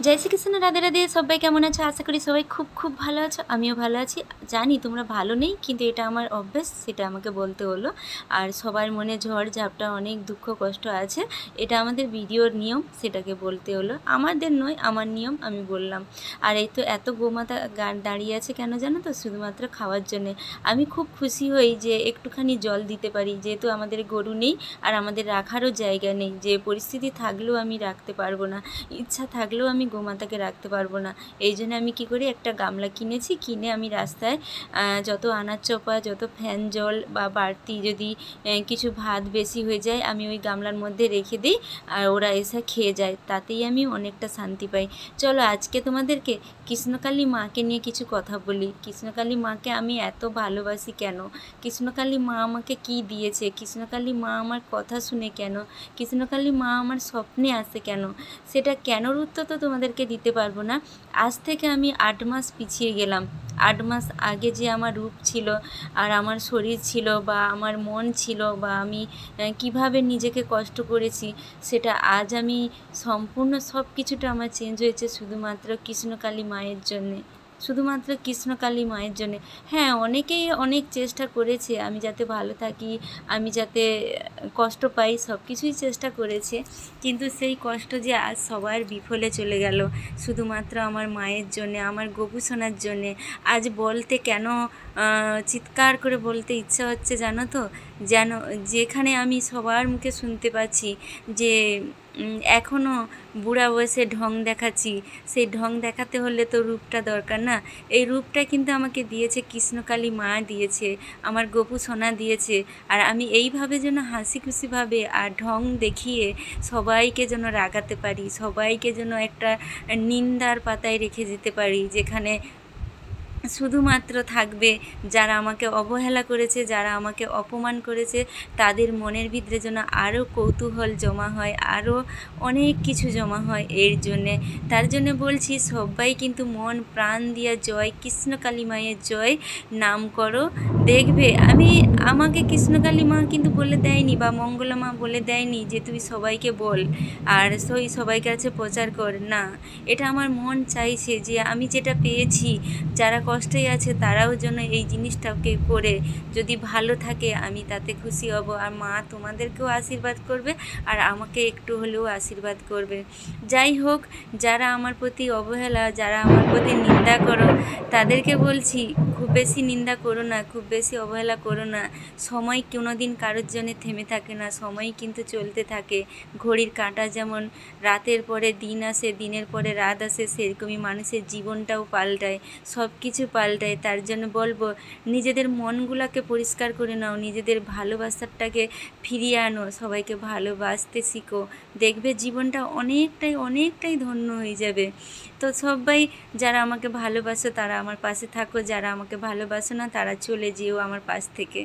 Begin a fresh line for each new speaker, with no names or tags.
जय श्री कृष्ण राधे राधे सबाई केमन आछो आशा करी सबाई खूब खूब भालो आछो आमिओ भालो आछि जानी तोमरा भालो नेই किन्तु एटा आमार अभ्यास सेटा आमाके बोलते हलो और सबार मने झड़ झापटा अनेक दुःख कष्ट आछे एटा आमादेर भिडियोर नियम सेटाके बोलते हलो आमादेर नय आमार नियम आमी बोललाम और এই তো এত গোমাতা দাঁড়িয়ে আছে কেন জানো তো শুধুমাত্র খাওয়ার জন্য আমি খুব খুশি হই যে একটুখানি জল দিতে পারি যেহেতু আমাদের গরু নেই আর আমাদের রাখারও জায়গা নেই যে পরিস্থিতি থাকলেও আমি রাখতে পারবো না ইচ্ছা থাকলেও আমি গোমাতাকে রাখতে পারবো না এই জন্য আমি কি করি একটা গামলা কিনেছি কিনে আমি রাস্তায় যত আনাজ চোপা যত ফ্যান জল বা বাড়তি যদি কিছু ভাত বেশি হয়ে যায় আমি ওই গামলার মধ্যে রেখে দিই আর ওরা এসে খেয়ে যায় তাতেই আমি অনেকটা শান্তি পাই। চলো আজকে তোমাদেরকে কৃষ্ণকালী মাকে নিয়ে কিছু কথা বলি। কৃষ্ণকালী মাকে আমি এত ভালোবাসি কেন, কৃষ্ণকালী মা আমাকে কি দিয়েছে, কৃষ্ণকালী মা আমার কথা শুনে কেন, কৃষ্ণকালী মা আমার স্বপ্নে আসে কেন, সেটা কেনর উত্তর তো তোমাদেরকে দিতে পারবো না। আজ থেকে আমি 8 মাস পিছিয়ে গেলাম। 8 মাস আগে যে আমার রূপ ছিল আর আমার শরীর ছিল বা আমার মন ছিল বা আমি কিভাবে নিজেকে কষ্ট করেছি সেটা আজ আমি সম্পূর্ণ সব কিছুটা আমার চেঞ্জ হয়েছে শুধুমাত্র কৃষ্ণকালী মায়ের জন্যে, শুধুমাত্র কৃষ্ণকালী মায়ের জন্যে। হ্যাঁ, অনেকেই অনেক চেষ্টা করেছে আমি যাতে ভালো থাকি, আমি যাতে কষ্ট পাই, সব কিছুই চেষ্টা করেছে, কিন্তু সেই কষ্ট যে আজ সবার বিফলে চলে গেল শুধুমাত্র আমার মায়ের জন্যে, আমার গোপুসোনার জন্যে। আজ বলতে কেন চিৎকার করে বলতে ইচ্ছা হচ্ছে জানো তো, যেন যেখানে আমি সবার মুখে শুনতে পাচ্ছি যে এখনও বুড়া বয়সে ঢং দেখাচ্ছি, সেই ঢং দেখাতে হলে তো রূপটা দরকার না। এই রূপটা কিন্তু আমাকে দিয়েছে কৃষ্ণকালী মা দিয়েছে, আমার গোপু সোনা দিয়েছে। আর আমি এইভাবে যেন হাসি খুশিভাবে আর ঢং দেখিয়ে সবাইকে যেন রাগাতে পারি, সবাইকে যেন একটা নিন্দার পাতায় রেখে যেতে পারি, যেখানে শুধুমাত্র থাকবে যারা আমাকে অবহেলা করেছে, যারা আমাকে অপমান করেছে, তাদের মনের ভিতরে যেন আরও কৌতূহল জমা হয়, আরও অনেক কিছু জমা হয়। এর জন্যে তার জন্য বলছি সবাই কিন্তু মন প্রাণ দিয়া জয় কৃষ্ণকালী মায়ের জয় নাম করো, দেখবে আমাকে কৃষ্ণকালী মা কিন্তু বলে দেয়নি বা মঙ্গলা মা বলে দেয়নি যে তুই সবাইকে বল আর সবাই কাছে প্রচার কর, না, এটা আমার মন চাইছে যে আমি যেটা পেয়েছি যারা কষ্টে আছে তারাও যেন এই জিনিসটাকে করে যদি ভালো থাকে আমি তাতে খুশি হব। আর মা তোমাদেরকেও আশীর্বাদ করবে আর আমাকে একটু হলেও আশীর্বাদ করবে। যাই হোক, যারা আমার প্রতি অবহেলা, যারা আমার প্রতি নিন্দা করো তাদেরকে বলছি খুব বেশি নিন্দা করো না, খুব বেশি অবহেলা করো না। সময় কোনো দিন কারোর জন্য থেমে থাকে না, সময় কিন্তু চলতে থাকে। ঘড়ির কাঁটা যেমন রাতের পরে দিন আসে, দিনের পরে রাত আসে, সেরকমই মানুষের জীবনটাও পাল্টায়, সব কিছু পাল্টায়। তার জন্য বলবো নিজেদের মনগুলোকে পরিষ্কার করে নাও, নিজেদের ভালোবাসাটাকে ফিরিয়ে আনো, সবাইকে ভালোবাসতে শিখো, দেখবে জীবনটা অনেকটাই ধন্য হয়ে যাবে। তো সবাই যারা আমাকে ভালোবাসো তারা আমার পাশে থাকো, যারা আমাকে ভালোবাসো না তারা চলে যেও আমার পাশ থেকে।